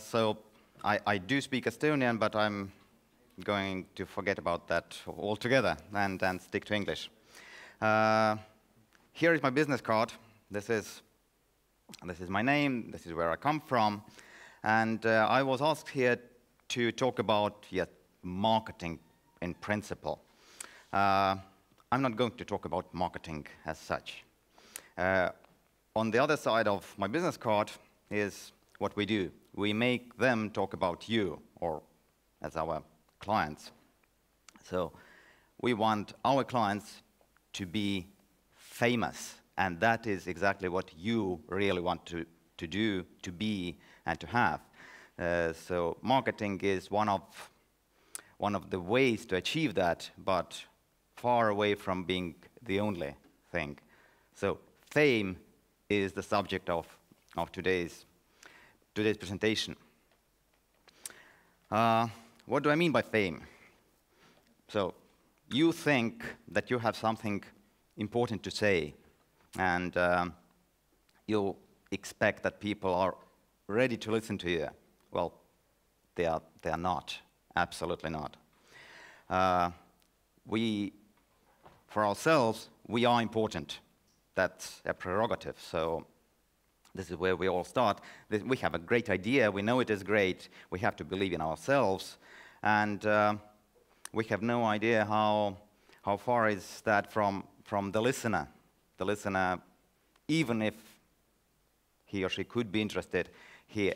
So I do speak Estonian, but I'm going to forget about that altogether and stick to English. Here is my business card. This is my name. This is where I come from. And I was asked here to talk about marketing in principle. I'm not going to talk about marketing as such. On the other side of my business card is what we do. We make them talk about you, or as our clients. So we want our clients to be famous, and that is exactly what you really want to do, to be, and to have. So marketing is one of the ways to achieve that, but far away from being the only thing. So fame is the subject of today's presentation. What do I mean by fame? So you think that you have something important to say, and you expect that people are ready to listen to you. Well, they are not. Absolutely not. For ourselves, we are important. That's a prerogative. So this is where we all start. We have a great idea. We know it is great. We have to believe in ourselves. And we have no idea how far is that from the listener. The listener, even if he or she could be interested, he,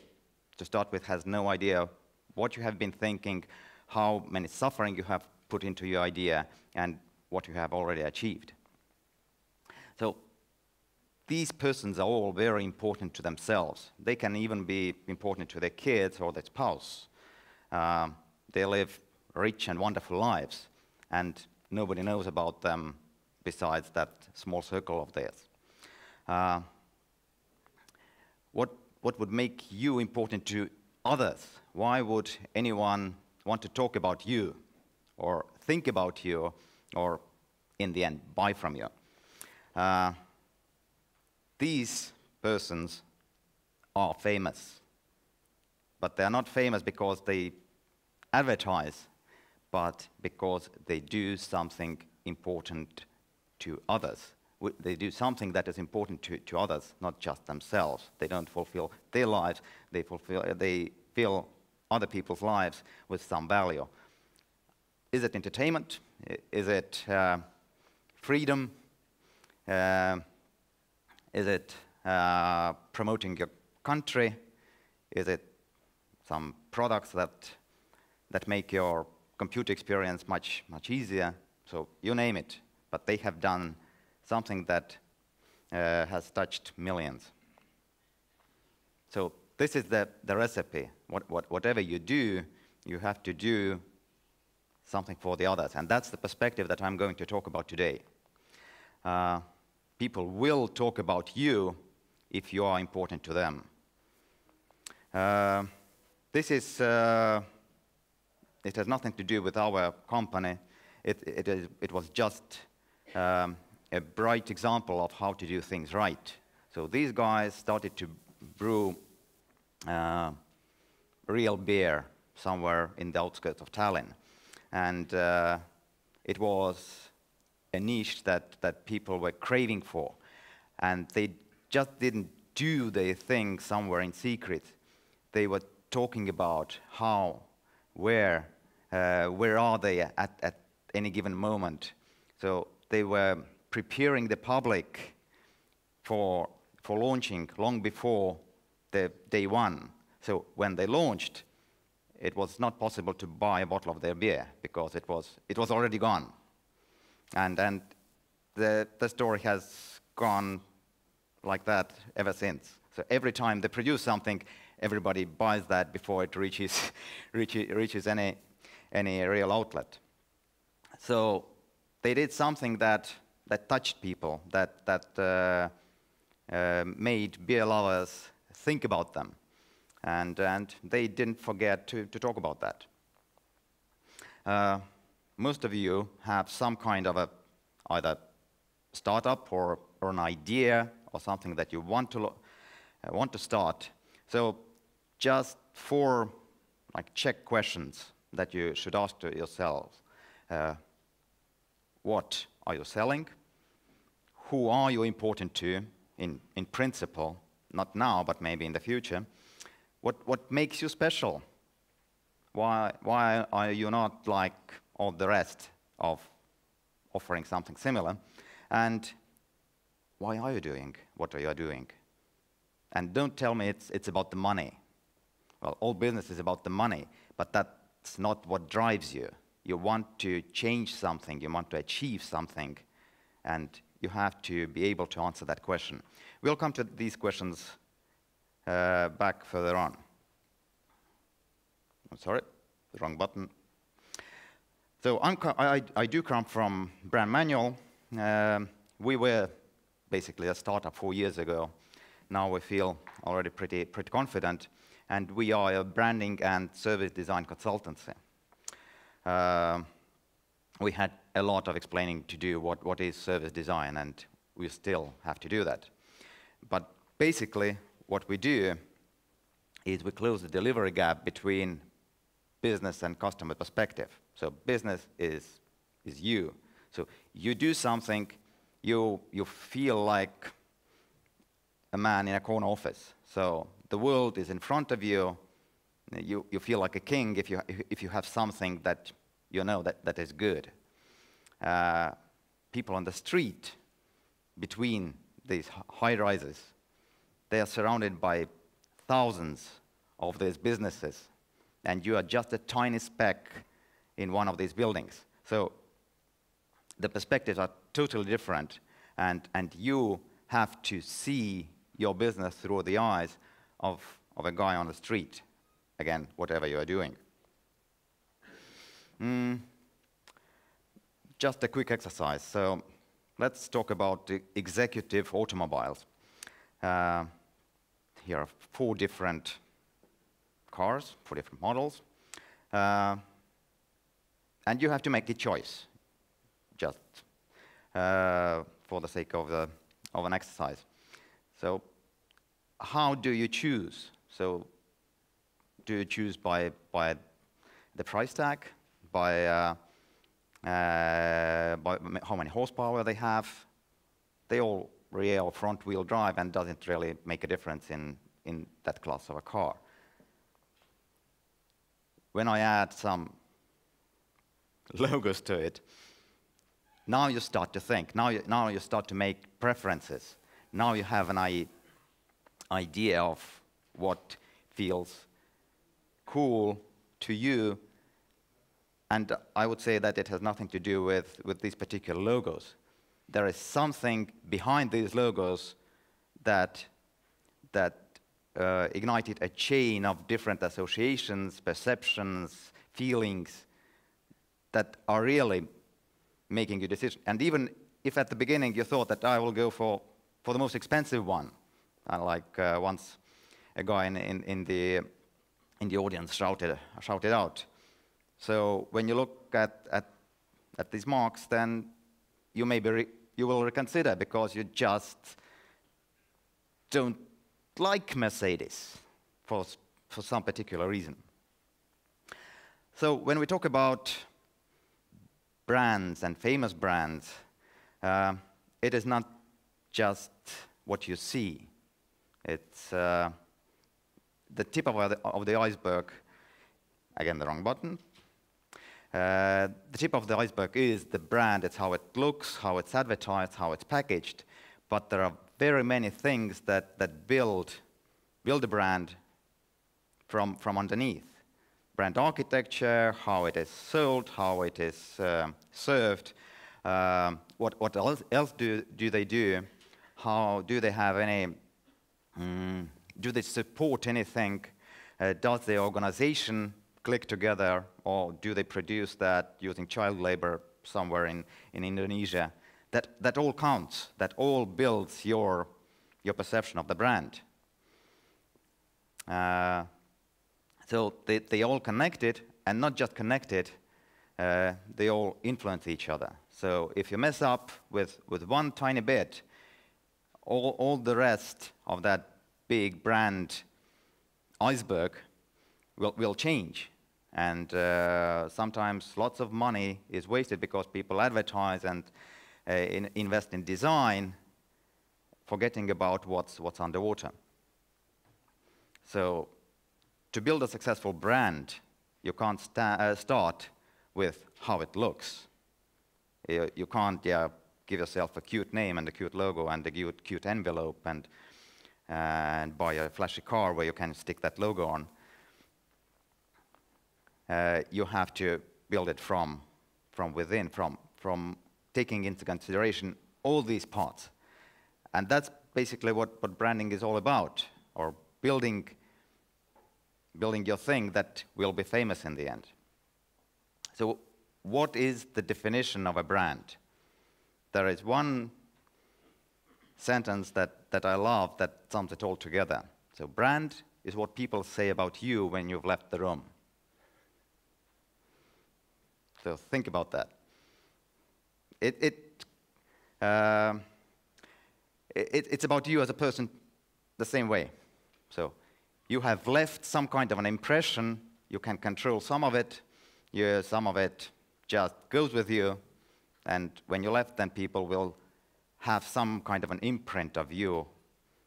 to start with, has no idea what you have been thinking, how many suffering you have put into your idea, and what you have already achieved. So these persons are all very important to themselves. They can even be important to their kids or their spouse. They live rich and wonderful lives, and nobody knows about them besides that small circle of theirs. What would make you important to others? Why would anyone want to talk about you, or think about you, or in the end, buy from you? These persons are famous, but they are not famous because they advertise, but because they do something important to others. They do something that is important to others, not just themselves. They don't fulfill their lives, they fill other people's lives with some value. Is it entertainment? Is it freedom? Is it promoting your country? Is it some products that make your computer experience much easier? So you name it, but they have done something that has touched millions. So this is the recipe. Whatever you do, you have to do something for the others, and that's the perspective that I'm going to talk about today. People will talk about you if you are important to them. It has nothing to do with our company. It was just a bright example of how to do things right. So these guys started to brew real beer somewhere in the outskirts of Tallinn. And it was a niche that people were craving for. And they just didn't do their thing somewhere in secret. They were talking about how, where are they at any given moment. So they were preparing the public for launching long before the day one. So when they launched, it was not possible to buy a bottle of their beer because it was already gone. And the story has gone like that ever since. So every time they produce something, everybody buys that before it reaches any real outlet. So they did something that touched people, that made beer lovers think about them. And they didn't forget to talk about that. Most of you have some kind of either startup or an idea or something that you want to start. So just 4 check questions that you should ask to yourselves. What are you selling? Who are you important to in principle? Not now, but maybe in the future. What makes you special? Why are you not like all the rest of offering something similar? And why are you doing what you are doing? And don't tell me it's about the money. Well, all business is about the money, but that's not what drives you. You want to change something, you want to achieve something, and you have to be able to answer that question. We'll come to these questions back further on. I'm sorry, the wrong button. So I do come from Brand Manual. We were basically a startup 4 years ago. Now we feel already pretty confident, and we are a branding and service design consultancy. We had a lot of explaining to do what is service design, and we still have to do that. But basically, what we do is we close the delivery gap between business and customer perspective. So business is you. So you do something, you feel like a man in a corner office. So the world is in front of you. You feel like a king if you have something that you know that is good. People on the street between these high rises, they are surrounded by thousands of these businesses, and you are just a tiny speck in one of these buildings. So the perspectives are totally different, and you have to see your business through the eyes of a guy on the street. Again, whatever you are doing. Just a quick exercise. So let's talk about the executive automobiles. Here are 4 different cars, 4 different models. And you have to make a choice, just for the sake of an exercise. So how do you choose? So do you choose by the price tag, by how many horsepower they have? They all rear front-wheel drive and doesn't really make a difference in that class of a car. When I add some logos to it, now you start to think. Now you start to make preferences. Now you have an idea of what feels cool to you, and I would say that it has nothing to do with these particular logos. There is something behind these logos that ignited a chain of different associations, perceptions, feelings that are really making your decision. And even if at the beginning you thought that I will go for the most expensive one, like once a guy in the audience shouted out. So when you look at these marks, then you will reconsider, because you just don't like Mercedes for some particular reason. So when we talk about brands and famous brands, it is not just what you see. It's the tip of the iceberg. Again, the wrong button. The tip of the iceberg is the brand. It's how it looks, how it's advertised, how it's packaged. But there are very many things that build a brand from underneath. Brand architecture, how it is sold, how it is served, what else do they do? How do they have any? Do they support anything? Does the organization click together, or do they produce that using child labor somewhere in Indonesia? That all counts. That all builds your perception of the brand. So they all connected, and not just connected, they all influence each other. So if you mess up with one tiny bit, all the rest of that big brand Iceberg will change. And sometimes lots of money is wasted because people advertise and invest in design, forgetting about what's underwater. So to build a successful brand, you can't start with how it looks. You can't give yourself a cute name and a cute logo and a cute envelope and buy a flashy car where you can stick that logo on. You have to build it from within, from taking into consideration all these parts. And that's basically what branding is all about, or building your thing that will be famous in the end. So what is the definition of a brand? There is one sentence that I love that sums it all together. So brand is what people say about you when you've left the room. So think about that. It's about you as a person the same way. So you have left some kind of an impression. You can control some of it. Some of it just goes with you. And when you left, then people will have some kind of an imprint of you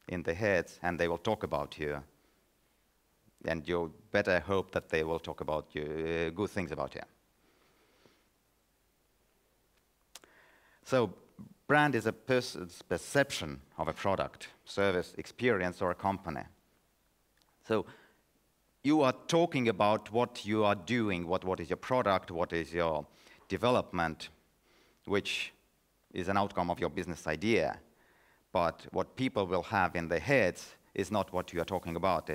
in their heads, and they will talk about you. And you better hope that they will talk about you, good things about you. So brand is a person's perception of a product, service, experience, or a company. So you are talking about what you are doing, what is your product, what is your development, which is an outcome of your business idea. But what people will have in their heads is not what you are talking about,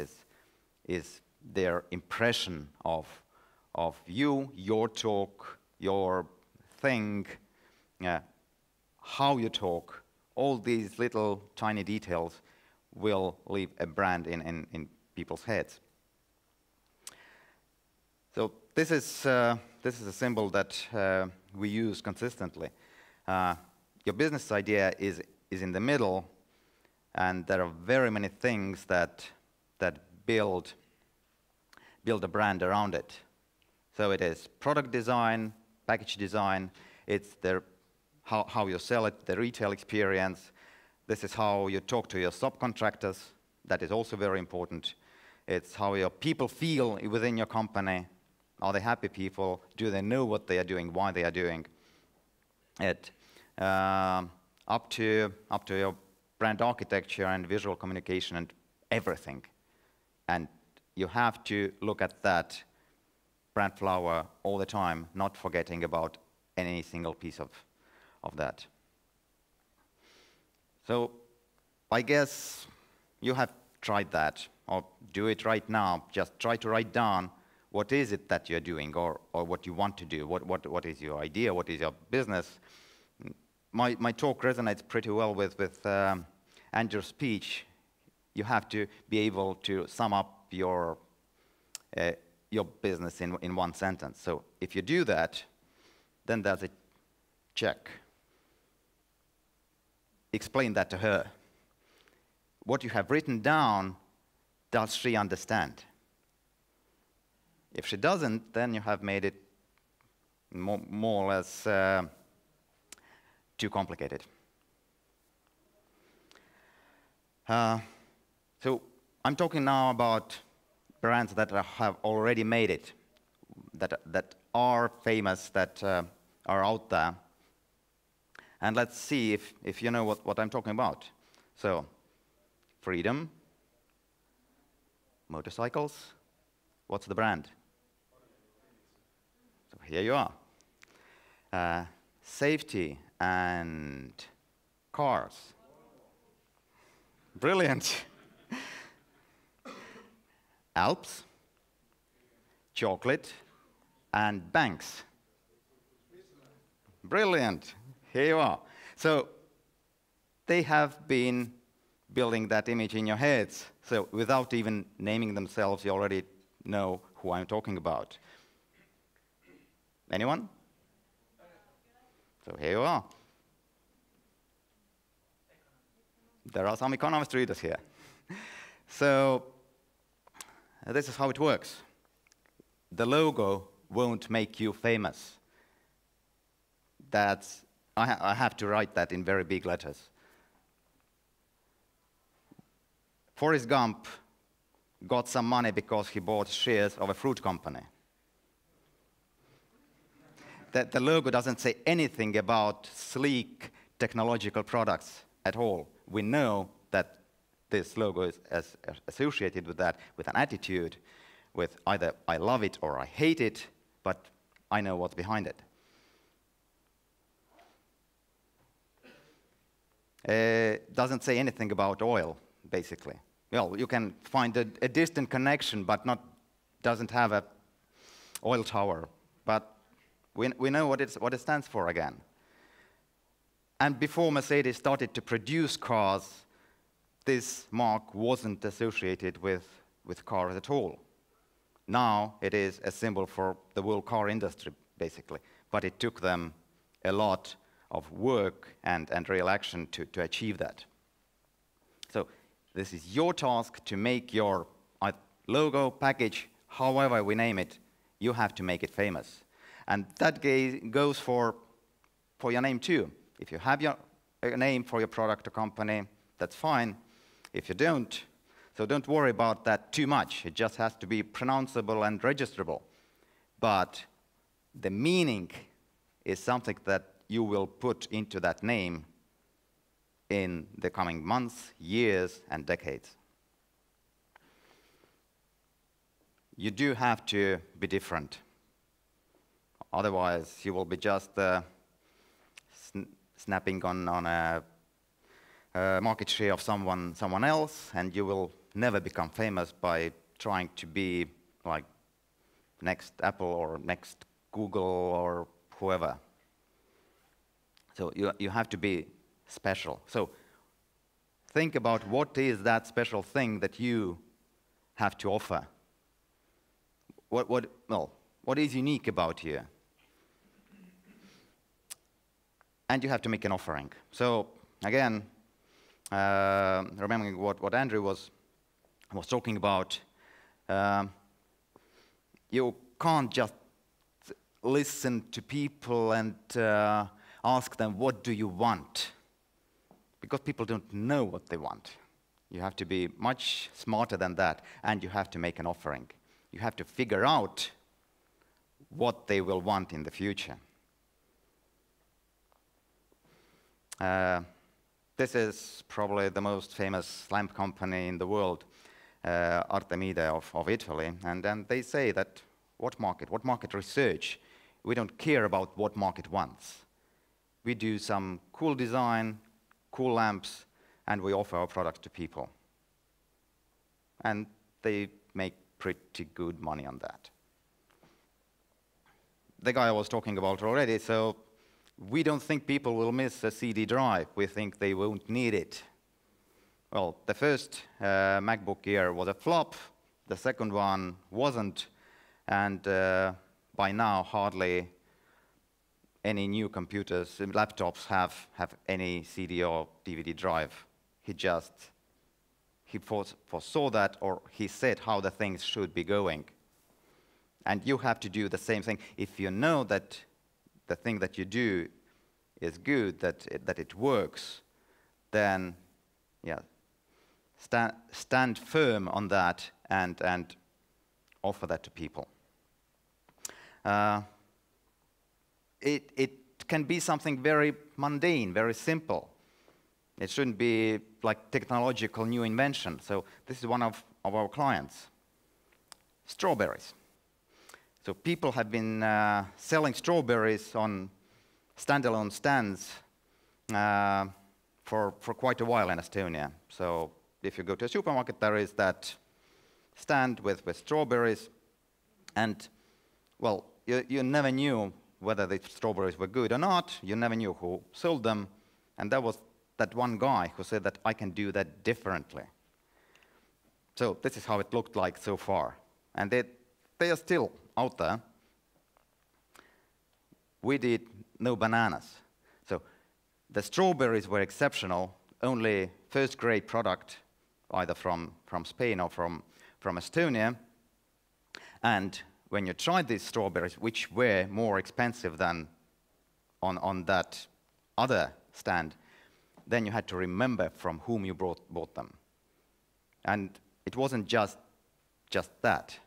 is their impression of you, your talk, your thing, how you talk. All these little tiny details will leave a brand in people's heads. So this is a symbol that we use consistently. Your business idea is in the middle, and there are very many things that build a brand around it. So it is product design, package design, it's how you sell it, the retail experience. This is how you talk to your subcontractors. That is also very important. It's how your people feel within your company. Are they happy people? Do they know what they are doing, why they are doing it? Up to your brand architecture and visual communication and everything. And you have to look at that brand flower all the time, not forgetting about any single piece of that. So I guess you have tried that, or do it right now. Just try to write down what is it that you're doing, or what you want to do. What is your idea? What is your business? My talk resonates pretty well with Andrew's speech. You have to be able to sum up your business in one sentence. So if you do that, then there's a check. Explain that to her. What you have written down, does she understand? If she doesn't, then you have made it more or less too complicated. So I'm talking now about brands that have already made it, that are famous, that are out there. And let's see if you know what I'm talking about. So, freedom, motorcycles, what's the brand? So here you are. Safety and cars. Brilliant. Alps, chocolate, and banks. Brilliant. Here you are. So they have been building that image in your heads. So without even naming themselves, you already know who I'm talking about. Anyone? So here you are. There are some economist readers here. So this is how it works. The logo won't make you famous. I have to write that in very big letters. Forrest Gump got some money because he bought shares of a fruit company. The logo doesn't say anything about sleek technological products at all. We know that this logo is associated with that, with an attitude, with either I love it or I hate it, but I know what's behind it. Doesn't say anything about oil, basically. Well, you can find a distant connection, but doesn't have a oil tower. But we know what it stands for again. And before Mercedes started to produce cars, this mark wasn't associated with cars at all. Now it is a symbol for the whole car industry, basically. But it took them a lot of work and real action to achieve that. So this is your task to make your logo, package, however we name it, you have to make it famous. And that goes for your name too. If you have a name for your product or company, that's fine. If you don't, so don't worry about that too much. It just has to be pronounceable and registerable. But the meaning is something that you will put into that name in the coming months, years, and decades. You do have to be different. Otherwise, you will be just snapping on a market share of someone else, and you will never become famous by trying to be like next Apple or next Google or whoever. So you have to be special. So think about what is that special thing that you have to offer. What is unique about you? And you have to make an offering. So again, remembering what Andrew was talking about, you can't just listen to people and ask them, what do you want? Because people don't know what they want. You have to be much smarter than that, and you have to make an offering. You have to figure out what they will want in the future. This is probably the most famous lamp company in the world, Artemide of Italy, and then they say that what market research? We don't care about what market wants. We do some cool design, cool lamps, and we offer our products to people. And they make pretty good money on that. The guy I was talking about already, so we don't think people will miss a CD drive. We think they won't need it. Well, the first MacBook Air was a flop. The second one wasn't. And by now, hardly any new computers, laptops have any CD or DVD drive. He foresaw that, or he said how the things should be going. And you have to do the same thing. If you know that the thing that you do is good, that it works, then yeah, stand firm on that and offer that to people. It can be something very mundane, very simple. It shouldn't be like technological new invention. So this is one of our clients. Strawberries. So people have been selling strawberries on standalone stands for quite a while in Estonia. So if you go to a supermarket, there is that stand with strawberries. And, well, you never knew whether the strawberries were good or not. You never knew who sold them. And there was that one guy who said that I can do that differently. So this is how it looked like so far. And they are still out there. We did no bananas. So the strawberries were exceptional, only first-grade product, either from Spain or from Estonia. And when you tried these strawberries, which were more expensive than on that other stand, then you had to remember from whom you bought them. And it wasn't just that.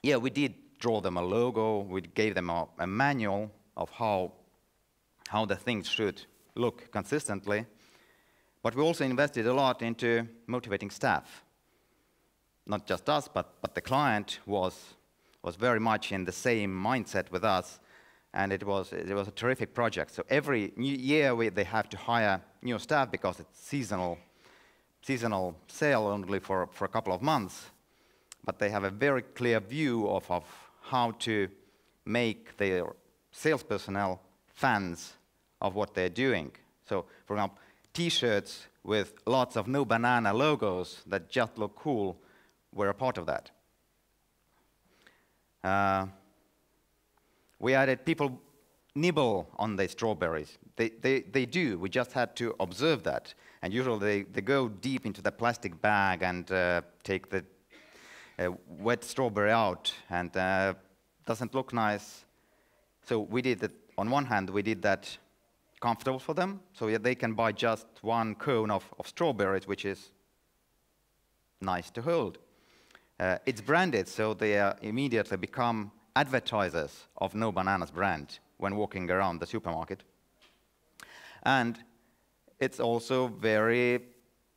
Yeah, we did draw them a logo, we gave them a manual of how the things should look consistently, but we also invested a lot into motivating staff. Not just us, but the client was very much in the same mindset with us, and it was a terrific project. So every new year they have to hire new staff because it's seasonal sale only for a couple of months, but they have a very clear view of how to make their sales personnel fans of what they're doing. So, for example, T-shirts with lots of no banana logos that just look cool were a part of that. We added people nibble on the strawberries. They do. We just had to observe that. And usually they go deep into the plastic bag and take the wet strawberry out, and doesn't look nice. So we did that. On one hand, we did that comfortable for them, so they can buy just one cone of strawberries, which is nice to hold. It's branded, so they immediately become advertisers of No Bananas brand when walking around the supermarket. And it's also very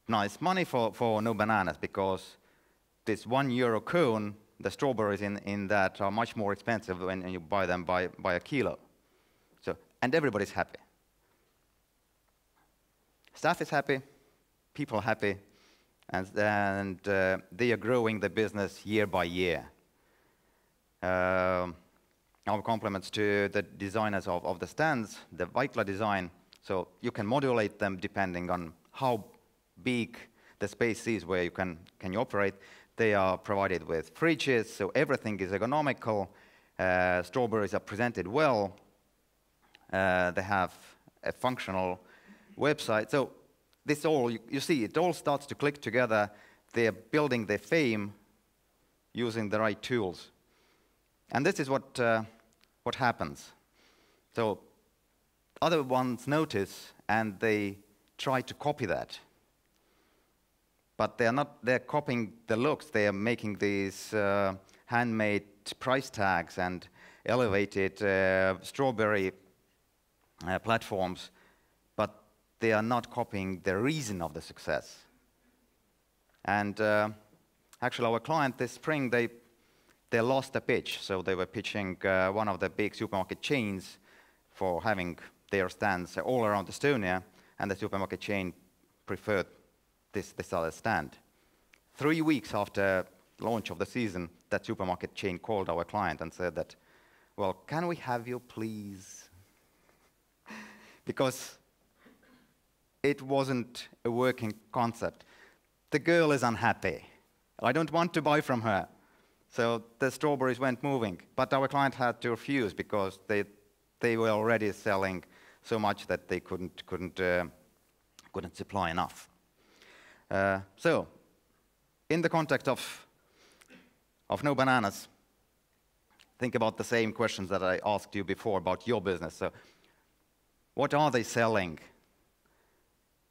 nice money for No Bananas, because this €1 cone, the strawberries in that are much more expensive when you buy them by a kilo. So, and everybody's happy. Staff is happy, people are happy, and they are growing the business year by year. Our compliments to the designers of the stands, the Vaikla design, so you can modulate them depending on how big the space is where you can operate. They are provided with fridges, so everything is ergonomical. Strawberries are presented well. They have a functional website. So this all, you see, it all starts to click together. They are building their fame using the right tools. And this is what happens. So other ones notice, and they try to copy that. But they're copying the looks. They are making these handmade price tags and elevated strawberry platforms, but they are not copying the reason of the success. And actually, our client this spring, they lost a pitch. So they were pitching one of the big supermarket chains for having their stands all around Estonia, and the supermarket chain preferred this other stand. 3 weeks after launch of the season, that supermarket chain called our client and said that, well, can we have you please? Because it wasn't a working concept. The girl is unhappy. I don't want to buy from her. So the strawberries went moving. But our client had to refuse because they were already selling so much that they couldn't supply enough. So, in the context of No Bananas, think about the same questions that I asked you before about your business. So, what are they selling?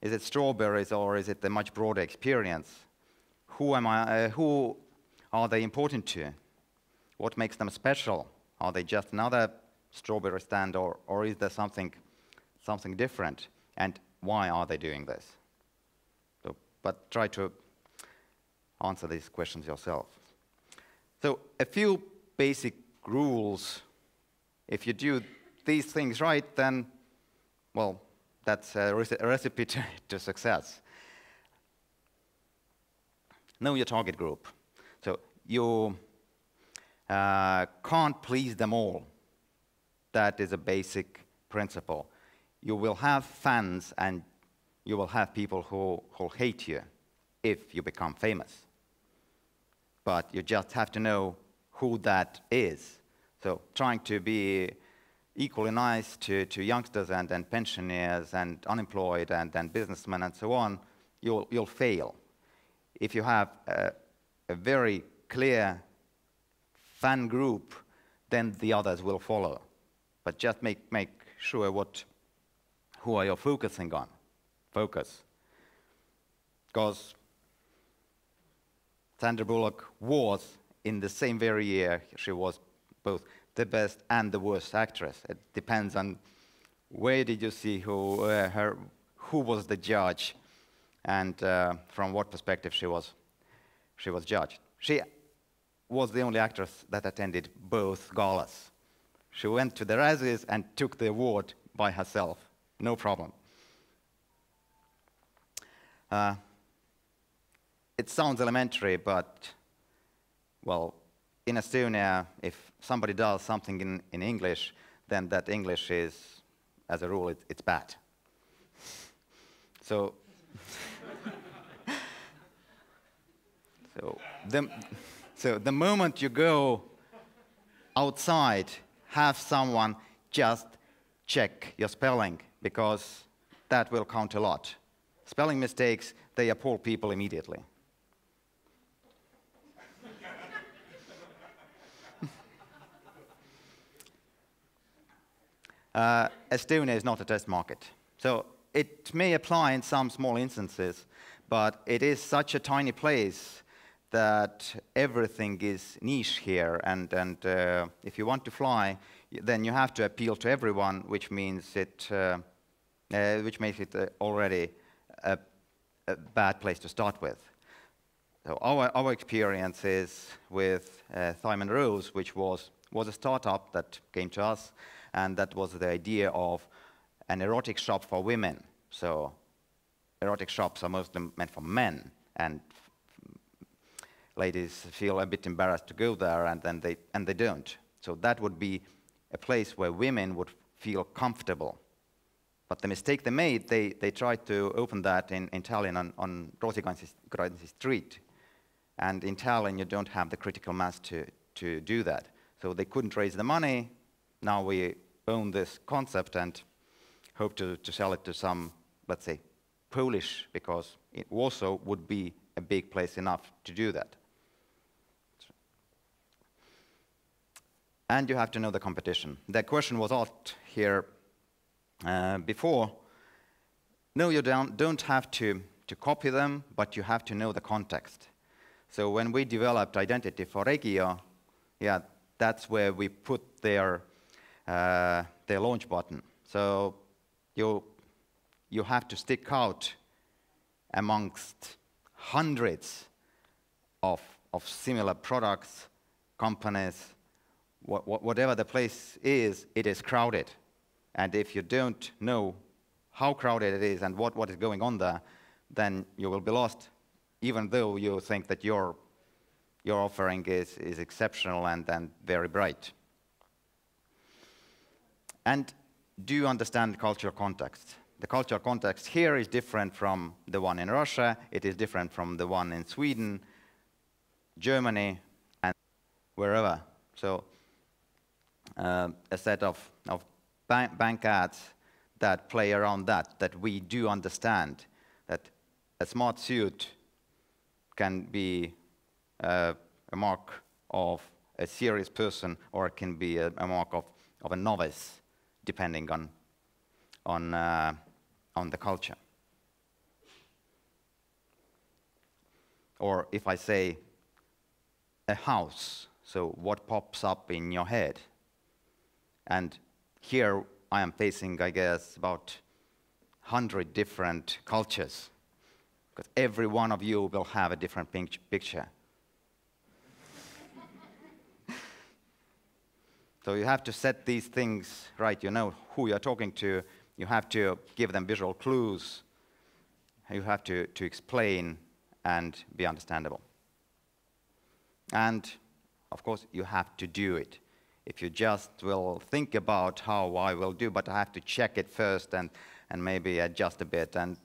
Is it strawberries, or is it a much broader experience? Who are they important to? What makes them special? Are they just another strawberry stand, or is there something different? And why are they doing this? But try to answer these questions yourself. So a few basic rules. If you do these things right, then, well, that's a recipe to success. Know your target group. So you can't please them all. That is a basic principle. You will have fans, and you will have people who hate you if you become famous. But you just have to know who that is. So trying to be equally nice to youngsters and pensioners and unemployed and businessmen and so on, you'll fail. If you have a very clear fan group, then the others will follow. But just make sure who are you focusing on. Focus. Because Sandra Bullock was, in the same very year, she was both the best and the worst actress. It depends on where did you see who was the judge, and from what perspective she was judged. She was the only actress that attended both galas. She went to the Razzies and took the award by herself, no problem. It sounds elementary, but, well, in Estonia, if somebody does something in English, then that English is, as a rule, it's bad. So, so the moment you go outside, have someone just check your spelling, because that will count a lot. Spelling mistakes, they appall people immediately. Estonia is not a test market. So it may apply in some small instances, but it is such a tiny place that everything is niche here. And if you want to fly, then you have to appeal to everyone, which means which makes it already a bad place to start with. So our experience is with Thyman Rose, which was a startup that came to us, and that was the idea of an erotic shop for women. So erotic shops are mostly meant for men, and ladies feel a bit embarrassed to go there, and then they don't. So that would be a place where women would feel comfortable. But the mistake they made, they tried to open that in Tallinn on Roosikrantsi Street. And in Tallinn, you don't have the critical mass to do that. So they couldn't raise the money. Now we own this concept and hope to sell it to some, let's say, Polish, because Warsaw would be a big place enough to do that. And you have to know the competition. The question was asked here before. No, you don't have to copy them, but you have to know the context. So when we developed identity for Regio, yeah, that's where we put their launch button. So you have to stick out amongst hundreds of similar products, companies. Whatever the place is, it is crowded. And if you don't know how crowded it is and what is going on there, then you will be lost, even though you think that your offering is exceptional and very bright. And do you understand cultural context? The cultural context here is different from the one in Russia. It is different from the one in Sweden, Germany, and wherever. So a set of bank ads that play around that we do understand that a smart suit can be a mark of a serious person, or it can be a mark of a novice, depending on the culture. Or if I say a house, so what pops up in your head? And here I am facing, I guess, about 100 different cultures, because every one of you will have a different picture. So you have to set these things right. You know who you're talking to. You have to give them visual clues. You have to explain and be understandable. And, of course, you have to do it. If you just will think about how I will do, but I have to check it first and maybe adjust a bit, and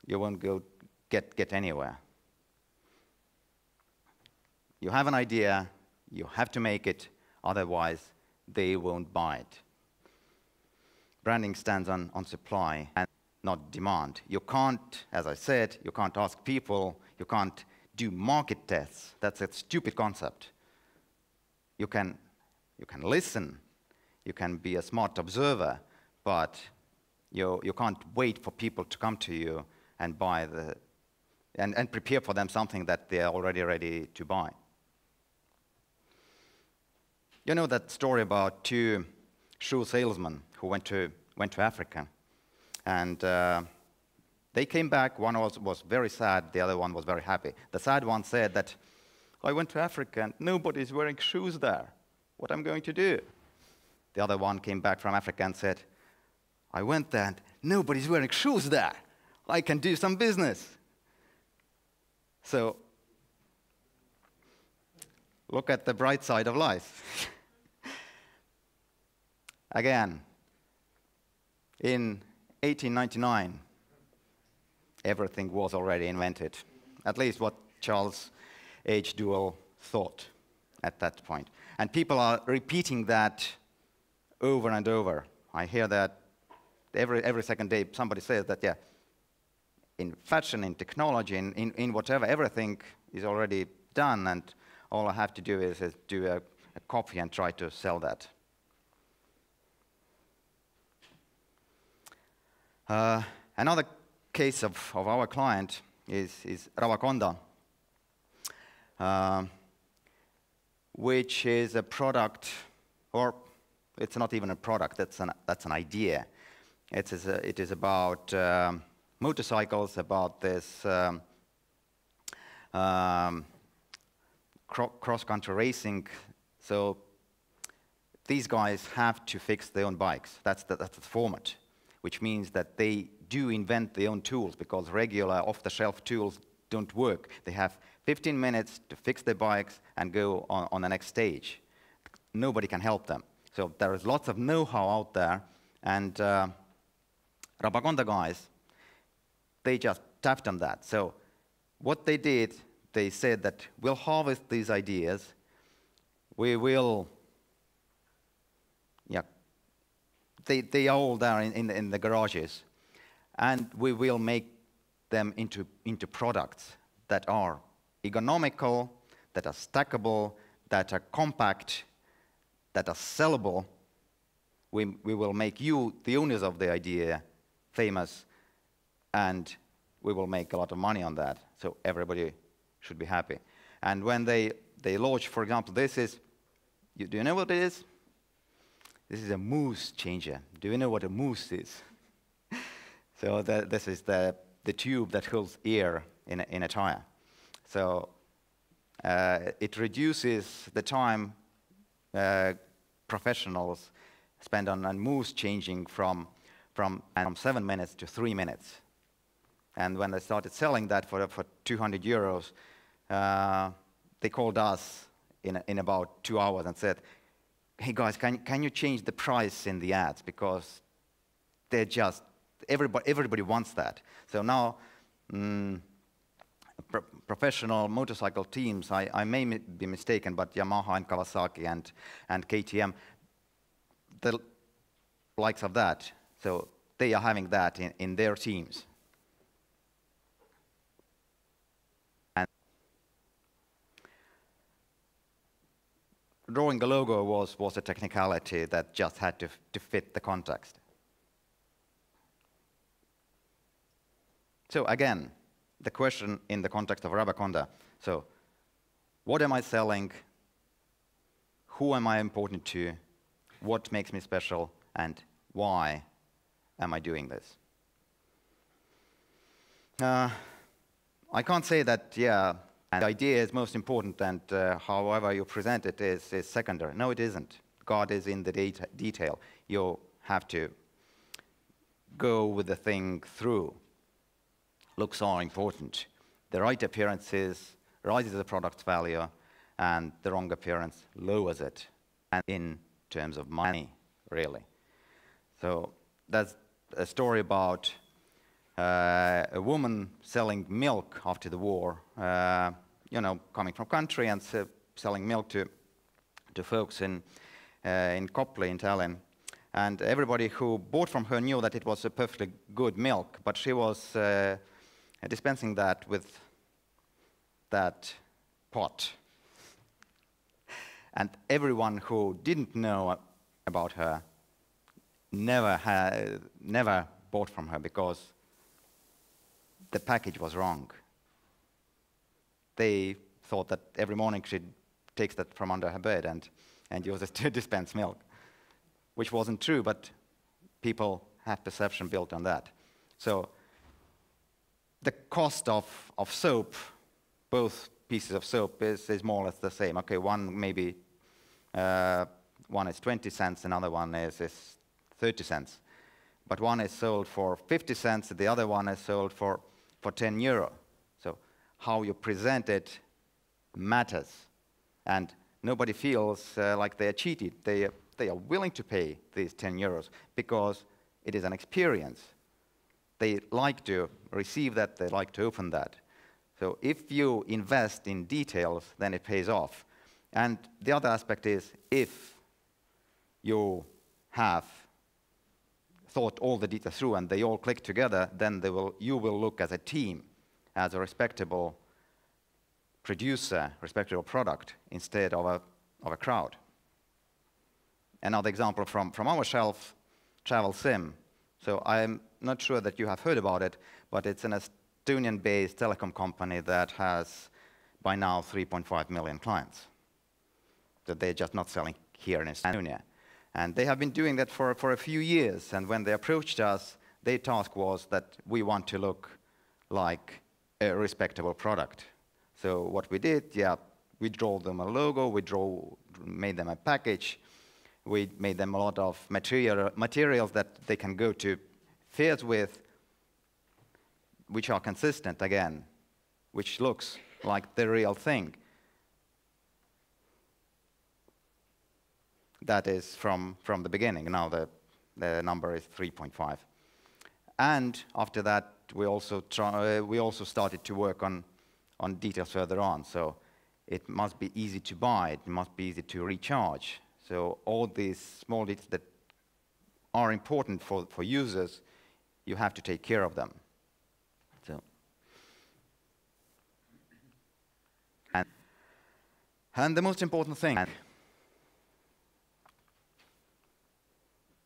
you won't get anywhere. You have an idea, you have to make it, otherwise they won't buy it. Branding stands on supply and not demand. You can't, as I said, you can't ask people, you can't do market tests. That's a stupid concept. you can listen, you can be a smart observer, but you can't wait for people to come to you and buy and prepare for them something that they're already ready to buy. You know that story about two shoe salesmen who went to Africa, and they came back. One was very sad, the other one was very happy. The sad one said that, I went to Africa and nobody's wearing shoes there. What am I going to do? The other one came back from Africa and said, I went there and nobody's wearing shoes there. I can do some business. So, look at the bright side of life. Again, in 1899, everything was already invented. At least what Charles H. Duell thought at that point. And people are repeating that over and over. I hear that every second day somebody says that, yeah, in fashion, in technology, in whatever, everything is already done, and all I have to do is do a copy and try to sell that. Another case of our client is Ravakonda, which is a product, or it's not even a product, that's an idea. It is about motorcycles, about this cross-country racing. So these guys have to fix their own bikes. That's the format, which means that they do invent their own tools, because regular off-the-shelf tools don't work. They have 15 minutes to fix their bikes and go on the next stage. Nobody can help them. So there is lots of know-how out there, and Ravakonda guys, they just tapped on that. So what they did, they said that we'll harvest these ideas, we will, yeah, they are all there in the garages, and we will make them into products that are economical, that are stackable, that are compact, that are sellable. We will make you, the owners of the idea, famous, and we will make a lot of money on that, so everybody should be happy. And when they launch, for example, this is, do you know what it is? This is a moose changer. Do you know what a moose is? So this is the tube that holds air in a tire. So it reduces the time professionals spend on moose changing from 7 minutes to 3 minutes. And when they started selling that for 200 euros, they called us in about 2 hours and said, hey guys, can you change the price in the ads, because they're just, everybody wants that. So now professional motorcycle teams, I may be mistaken, but Yamaha and Kawasaki and KTM, the likes of that, so they are having that in their teams. And drawing a logo was a technicality that just had to fit the context. So again, the question in the context of Ravakonda, so what am I selling? Who am I important to? What makes me special? And why am I doing this? I can't say that, yeah, the idea is most important and however you present it is secondary. No, it isn't. God is in the detail. You have to go with the thing through. Looks are important. The right appearance raises the product's value, and the wrong appearance lowers it, and in terms of money, really. So that's a story about a woman selling milk after the war, you know, coming from country and selling milk to folks in Kopli in Tallinn. And everybody who bought from her knew that it was a perfectly good milk, but she was dispensing that with that pot. And everyone who didn't know about her never bought from her because the package was wrong. They thought that every morning she takes that from under her bed and uses to dispense milk, which wasn't true, but people have perception built on that. So the cost of soap, both pieces of soap, is more or less the same. Okay, one is 20 cents, another one is 30 cents. But one is sold for 50 cents, the other one is sold for 10 euro. So how you present it matters. And nobody feels like they are cheated. They are willing to pay these 10 euros because it is an experience. They like to receive that, they like to open that. So if you invest in details, then it pays off. And the other aspect is, if you have thought all the details through and they all click together, then you will look as a team, as a respectable producer, respectable product, instead of a crowd. Another example from our shelf, Travel Sim. So I'm not sure that you have heard about it, but it's an Estonian-based telecom company that has by now 3.5 million clients. So they're just not selling here in Estonia. And they have been doing that for a few years, and when they approached us, their task was that we want to look like a respectable product. So what we did, we drew them a logo, made them a package, we made them a lot of materials that they can go to fairs with, which are consistent again, which looks like the real thing. That is from the beginning. Now the number is 3.5. And after that, we also started to work on details further on. So it must be easy to buy, it must be easy to recharge. So all these small details that are important for users, you have to take care of them. So, and the most important thing,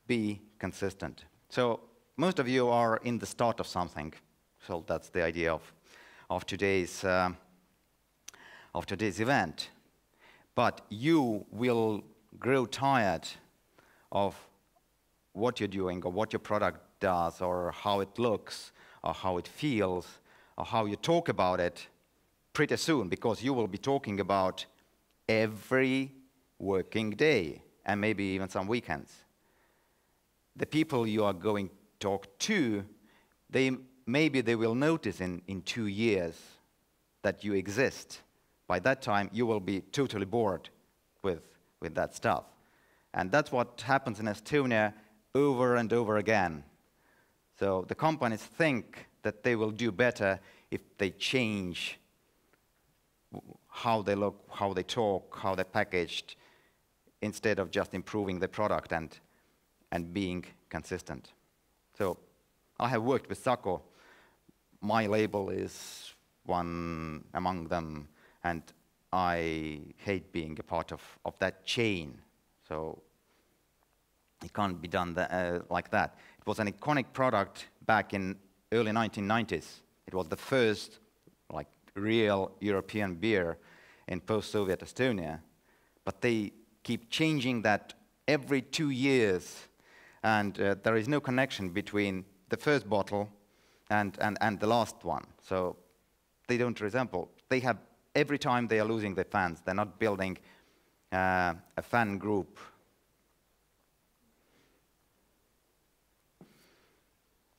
be consistent. So most of you are in the start of something. So that's the idea of today's event. But you will grow tired of what you're doing or what your product does or how it looks or how it feels or how you talk about it pretty soon, because you will be talking about every working day and maybe even some weekends. The people you are going to talk to, maybe they will notice in 2 years that you exist. By that time, you will be totally bored with that stuff. And that's what happens in Estonia over and over again. So the companies think that they will do better if they change how they look, how they talk, how they're packaged, instead of just improving the product and being consistent. So I have worked with Saco. My label is one among them, and I hate being a part of that chain. So it can't be done like that. It was an iconic product back in early 1990s. It was the first real European beer in post-Soviet Estonia. But they keep changing that every 2 years. And there is no connection between the first bottle and the last one. So they don't resemble. They have, every time they are losing their fans. They're not building a fan group.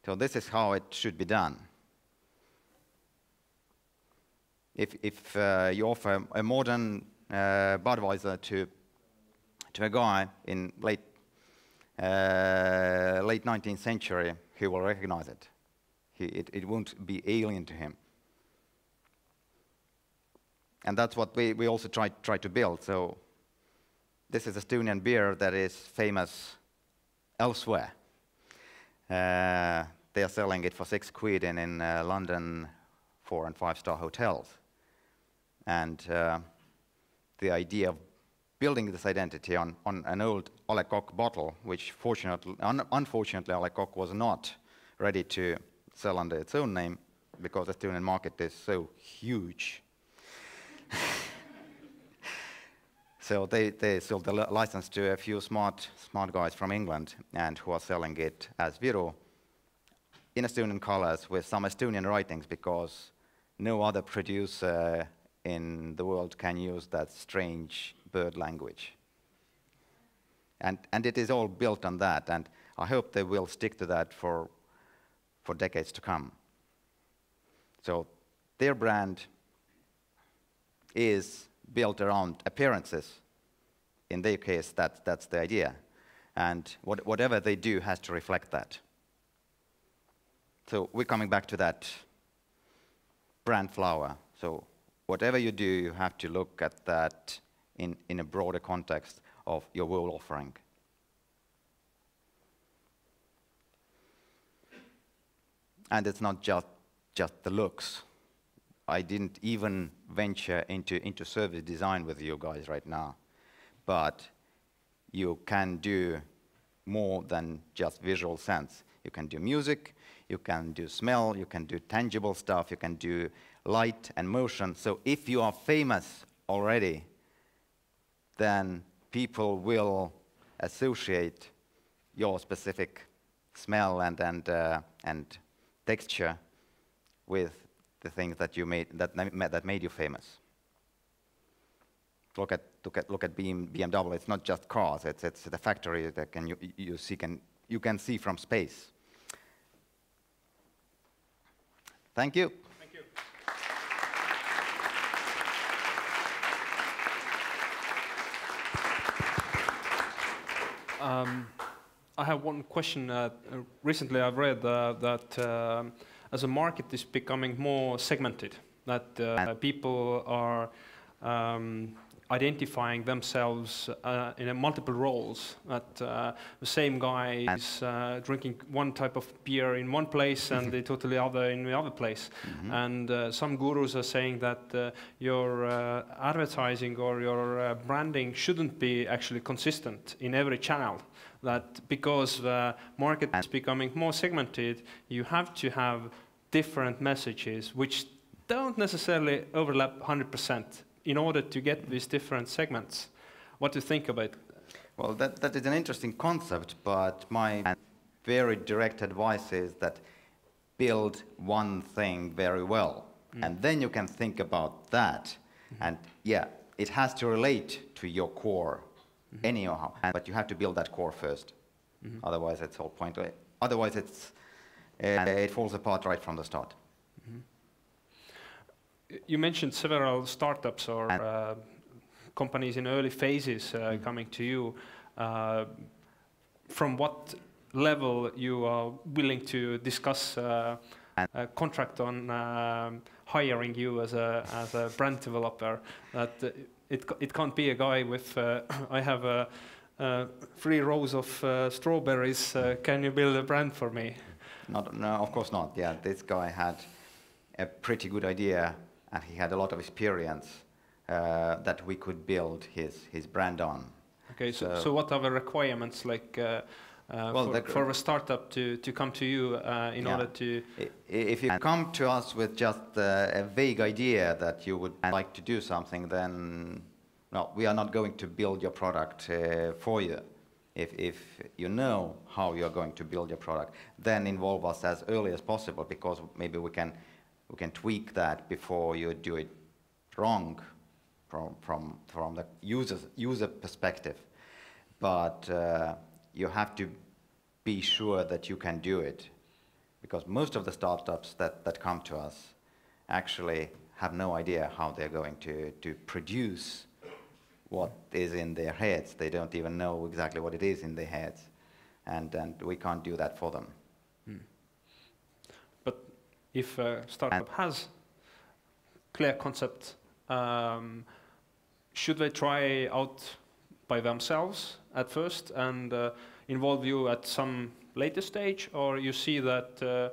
So this is how it should be done. If you offer a modern Budweiser to a guy in late 19th century, he will recognize it. It won't be alien to him. And that's what we also try to build. So this is Estonian beer that is famous elsewhere. They are selling it for 6 quid in London 4- and 5-star hotels. And the idea of building this identity on an old Ole Koch bottle, which unfortunately Ole Koch was not ready to sell under its own name because the Estonian market is so huge. So they sold the license to a few smart guys from England and who are selling it as Viru in Estonian colors with some Estonian writings because no other producer in the world can use that strange bird language. And it is all built on that, and I hope they will stick to that for decades to come. So their brand is built around appearances. In their case, that's the idea. And whatever they do has to reflect that. So we're coming back to that brand flower. So whatever you do, you have to look at that in a broader context of your whole offering. And it's not just the looks. I didn't even venture into service design with you guys right now. But you can do more than just visual sense. You can do music, you can do smell, you can do tangible stuff, you can do light and motion. So if you are famous already, then people will associate your specific smell and texture with the things that you made that made you famous. Look at BMW. It's not just cars. It's the factory that you can see from space. Thank you. Thank you. I have one question. Recently, I've read that as a market is becoming more segmented, that people are identifying themselves in multiple roles, that the same guy is drinking one type of beer in one place and the totally other in the other place. And some gurus are saying that your advertising or your branding shouldn't be actually consistent in every channel. That because the market is becoming more segmented, you have to have different messages which don't necessarily overlap 100%. In order to get these different segments. What do you think about it? Well, that is an interesting concept, but my very direct advice is that build one thing very well, and then you can think about that. And yeah, it has to relate to your core anyhow, but you have to build that core first. Otherwise, it's all pointless. Otherwise, it falls apart right from the start. You mentioned several startups or companies in early phases coming to you. From what level you are willing to discuss a contract on hiring you as a brand developer? That it can't be a guy with I have 3 rows of strawberries. Can you build a brand for me? No, of course not. Yeah, this guy had a pretty good idea. And he had a lot of experience that we could build his brand on. Okay, so what are the requirements like for a startup to come to you in order to... If you come to us with just a vague idea that you would like to do something, then no, we are not going to build your product for you. If you know how you're going to build your product, then involve us as early as possible, because maybe we can tweak that before you do it wrong from the user perspective. But you have to be sure that you can do it, because most of the startups that come to us actually have no idea how they're going to produce what is in their heads. They don't even know exactly what it is in their heads, and we can't do that for them. If a startup has clear concept, should they try out by themselves at first and involve you at some later stage, or you see that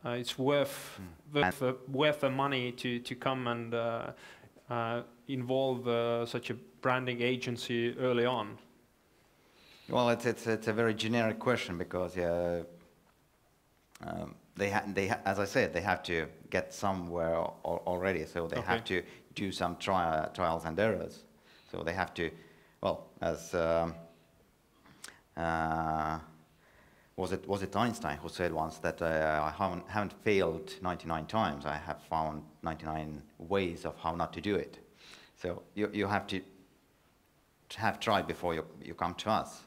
it's worth the money to come and involve such a branding agency early on? Well, it's a very generic question because as I said, they have to get somewhere already, so they have to do some trials and errors. So they have to, well, as was it Einstein who said once that I haven't failed 99 times, I have found 99 ways of how not to do it. So you have to have tried before you come to us.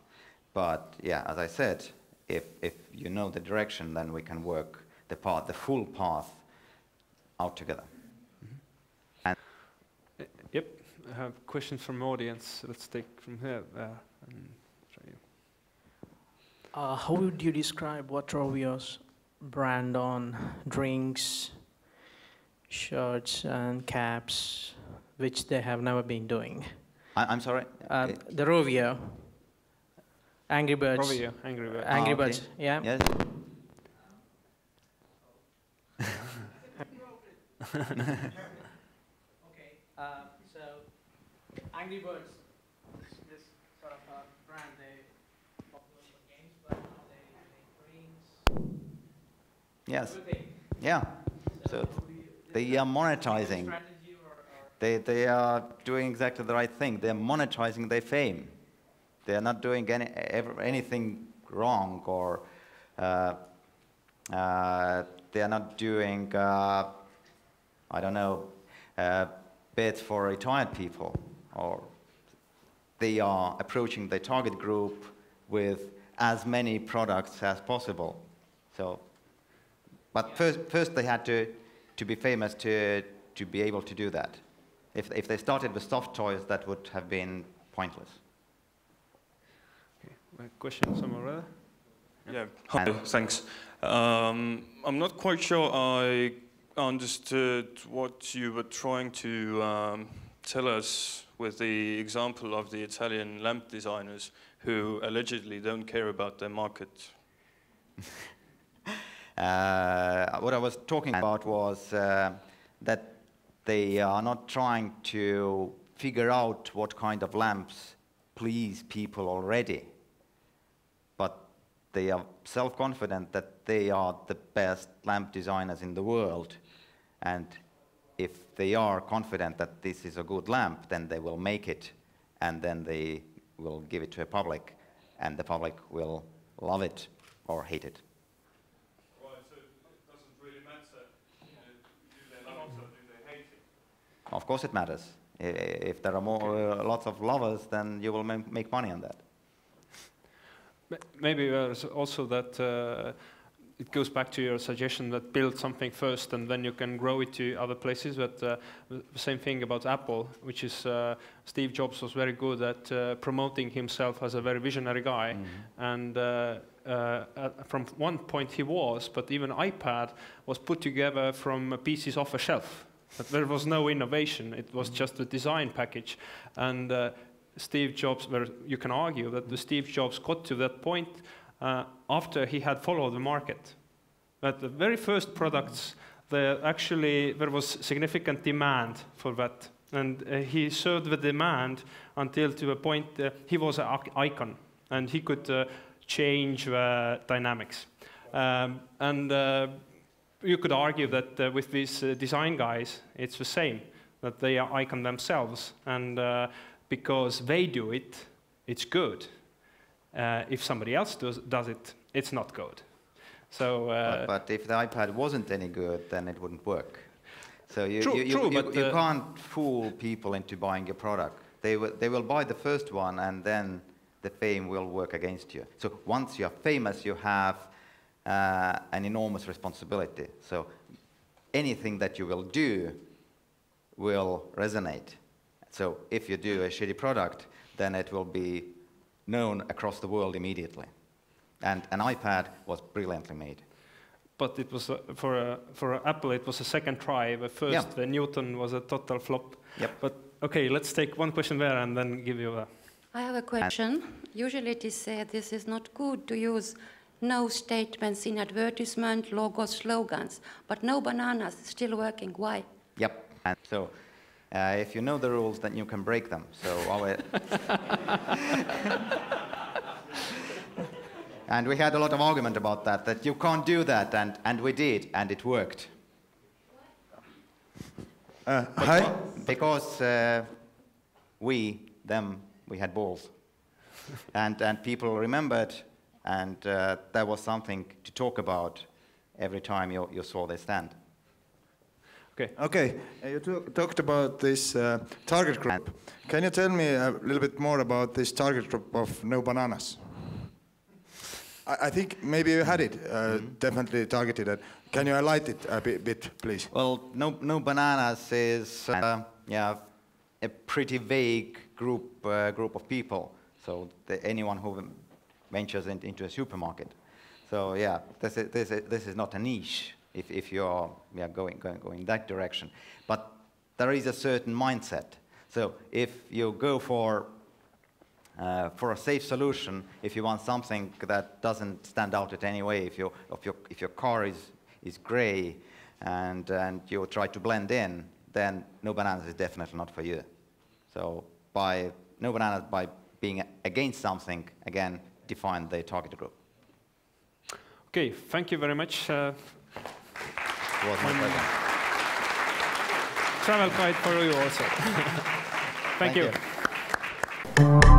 But yeah, as I said, if you know the direction, then we can work the full path out together. And yep, I have questions from audience. Let's take from here. And try you. How would you describe Rovio's brand on drinks, shirts, and caps, which they have never been doing? I'm sorry? The Rovio. Angry Birds. Rovio, Angry Birds. Angry Birds, yeah. Yes. Okay, so Angry Birds, this sort of brand, they popular for games, but now they make drinks. Yes. Everything. Yeah. So they are monetizing. They are doing exactly the right thing. They are monetizing their fame. They are not doing anything wrong, or they are not doing, I don't know, beds for retired people, or they are approaching the target group with as many products as possible. So, but first they had to be famous to be able to do that. If they started with soft toys, that would have been pointless. Okay. Question somewhere? Yeah. Hi. Thanks. I'm not quite sure I understood what you were trying to tell us with the example of the Italian lamp designers who allegedly don't care about their market. What I was talking about was that they are not trying to figure out what kind of lamps please people already, but they are self-confident that they are the best lamp designers in the world. And if they are confident that this is a good lamp, then they will make it, and then they will give it to a public, and the public will love it or hate it. Right, so it doesn't really matter, do they love it or do they hate it? Of course it matters. If there are lots of lovers, then you will make money on that. Maybe there's also that it goes back to your suggestion that build something first and then you can grow it to other places. But the same thing about Apple, which is Steve Jobs was very good at promoting himself as a very visionary guy. Mm-hmm. And from one point he was, but even iPad was put together from pieces off a shelf. But there was no innovation. It was just a design package. And Steve Jobs, where you can argue that the Steve Jobs got to that point after he had followed the market. But the very first products, there was significant demand for that. And he served the demand until to a point he was an icon. And he could change the dynamics. You could argue that with these design guys, it's the same, that they are icon themselves. And because they do it, it's good. If somebody else does it, it's not good. So, but if the iPad wasn't any good, then it wouldn't work. So you can't fool people into buying your product. They will buy the first one, and then the fame will work against you. So once you're famous, you have an enormous responsibility. So anything that you will do will resonate. So if you do a shitty product, then it will be known across the world immediately. And an iPad was brilliantly made. But it was for Apple, it was a second try. The first, the Newton, was a total flop. Yep. But okay, let's take one question there and then give you a... I have a question. Usually it is said this is not good to use no statements in advertisement, logos, slogans, but no bananas still working. Why? Yep. And so If you know the rules, then you can break them. So and we had a lot of argument about that you can't do that, and we did, and it worked. Hi? Because we had balls. and people remembered, and there was something to talk about every time you saw they stand. Okay, you talked about this target group. Can you tell me a little bit more about this target group of No Bananas? I think maybe you had it definitely targeted at. Can you highlight it a bit, please? Well, No Bananas is a pretty vague group of people. So anyone who ventures into a supermarket. So yeah, this is not a niche if you're going that direction. But there is a certain mindset. So if you go for a safe solution, if you want something that doesn't stand out in any way, if your car is grey and you try to blend in, then No Bananas is definitely not for you. So No Bananas, by being against something, again, define the target group. Okay, thank you very much. It was my pleasure. Travel guide for you also. Thank you. you.